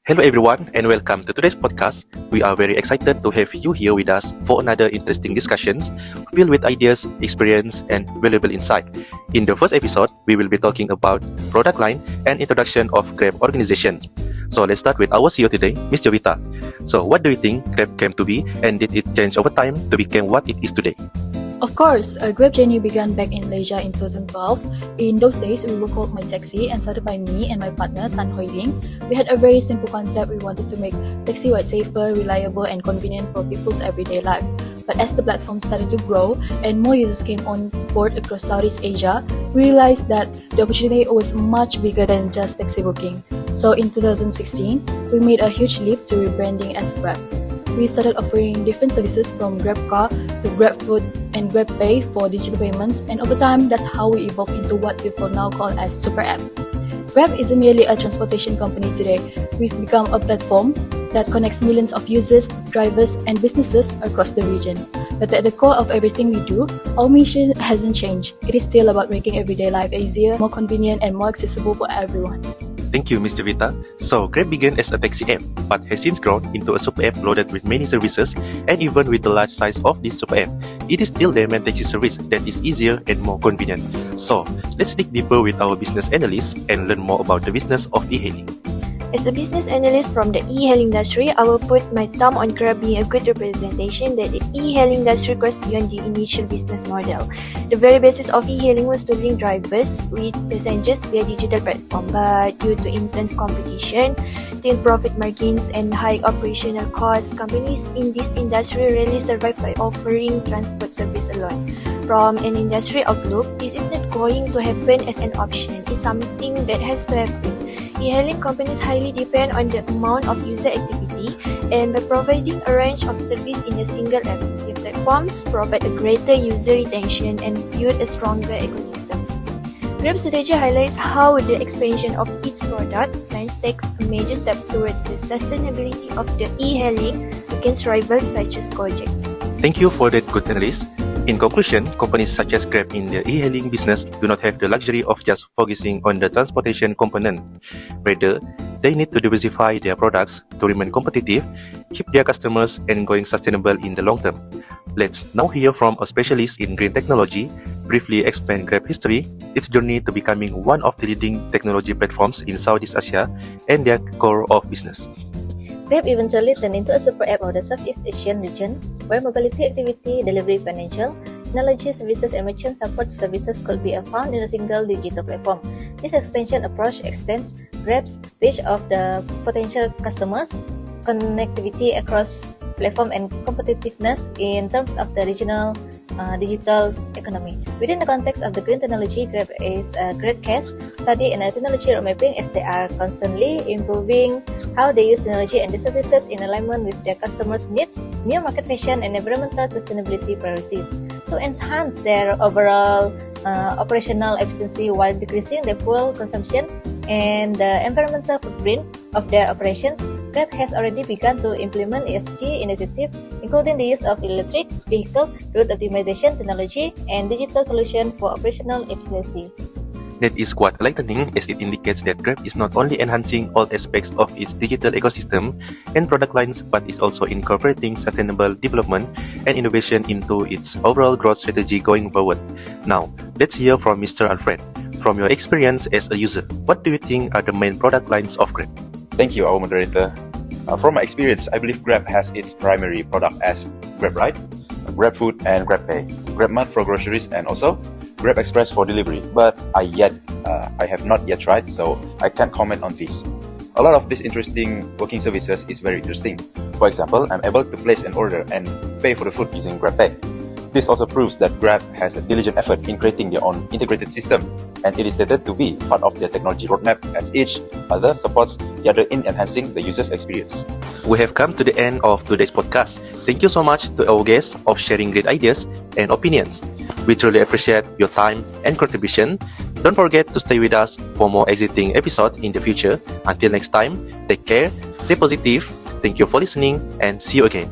Hello everyone and welcome to today's podcast. We are very excited to have you here with us for another interesting discussions filled with ideas, experience and valuable insight. In the first episode, we will be talking about product line and introduction of Grab organization. So let's start with our CEO today, Ms. Jovita. So what do you think Grab came to be and did it change over time to become what it is today? Of course, a Grab journey began back in Malaysia in 2012. In those days, we were called My Taxi and started by me and my partner Tan Hoi Ling. We had a very simple concept. We wanted to make taxi ride safer, reliable and convenient for people's everyday life. But as the platform started to grow and more users came on board across Southeast Asia, we realized that the opportunity was much bigger than just taxi booking. So in 2016, we made a huge leap to rebranding as Grab. We started offering different services from GrabCar to GrabFood and GrabPay for digital payments, and over time, that's how we evolved into what people now call as Super App. Grab isn't merely a transportation company today. We've become a platform that connects millions of users, drivers, and businesses across the region. But at the core of everything we do, our mission hasn't changed. It is still about making everyday life easier, more convenient, and more accessible for everyone. Thank you, Ms. Jovita. So, Grab began as a taxi app, but has since grown into a super app loaded with many services, and even with the large size of this super app, it is still the main taxi service that is easier and more convenient. So, let's dig deeper with our business analyst and learn more about the business of e-hailing. As a business analyst from the e-hailing industry, I will put my thumb on Grab being a good representation that the e-hailing industry goes beyond the initial business model. The very basis of e-hailing was to link drivers with passengers via digital platform, but due to intense competition, thin profit margins and high operational costs, companies in this industry rarely survive by offering transport service alone. From an industry outlook, this is not going to happen as an option. It's something that has to happen. E-hailing companies highly depend on the amount of user activity, and by providing a range of service in a single app, the platforms provide a greater user retention and build a stronger ecosystem. Grab's strategy highlights how the expansion of its product lines takes a major step towards the sustainability of the e-hailing against rivals such as Gojek. Thank you for that good analysis. In conclusion, companies such as Grab in the e-hailing business do not have the luxury of just focusing on the transportation component. Rather, they need to diversify their products to remain competitive, keep their customers, and going sustainable in the long term. Let's now hear from a specialist in green technology, briefly explain Grab history, its journey to becoming one of the leading technology platforms in Southeast Asia, and their core of business. Grab eventually turned into a super app of the Southeast Asian region, where mobility, activity, delivery, financial, technology, services, and merchant support services could be found in a single digital platform. This expansion approach extends Grab's reach of the potential customers, connectivity across platform, and competitiveness in terms of the regional digital economy. Within the context of the green technology, Grab is a great case study in a technology road mapping, as they are constantly improving how they use technology and the services in alignment with their customers' needs, new market vision, and environmental sustainability priorities to enhance their overall operational efficiency while decreasing the fuel consumption and the environmental footprint of their operations. Grab has already begun to implement ESG initiatives, including the use of electric vehicle, route optimization technology, and digital solutions for operational efficiency. That is quite enlightening, as it indicates that Grab is not only enhancing all aspects of its digital ecosystem and product lines, but is also incorporating sustainable development and innovation into its overall growth strategy going forward. Now, let's hear from Mr. Alfred. From your experience as a user, what do you think are the main product lines of Grab? Thank you, our moderator. From my experience, I believe Grab has its primary product as Grab Ride, Grab Food, and Grab Pay, Grab Mart for groceries, and also Grab Express for delivery. But I have not yet tried, so I can't comment on these. A lot of these interesting working services is very interesting. For example, I'm able to place an order and pay for the food using Grab Pay. This also proves that Grab has a diligent effort in creating their own integrated system, and it is stated to be part of their technology roadmap, as each other supports the other in enhancing the user's experience. We have come to the end of today's podcast. Thank you so much to our guests of sharing great ideas and opinions. We truly appreciate your time and contribution. Don't forget to stay with us for more exciting episodes in the future. Until next time, take care, stay positive. Thank you for listening, and see you again.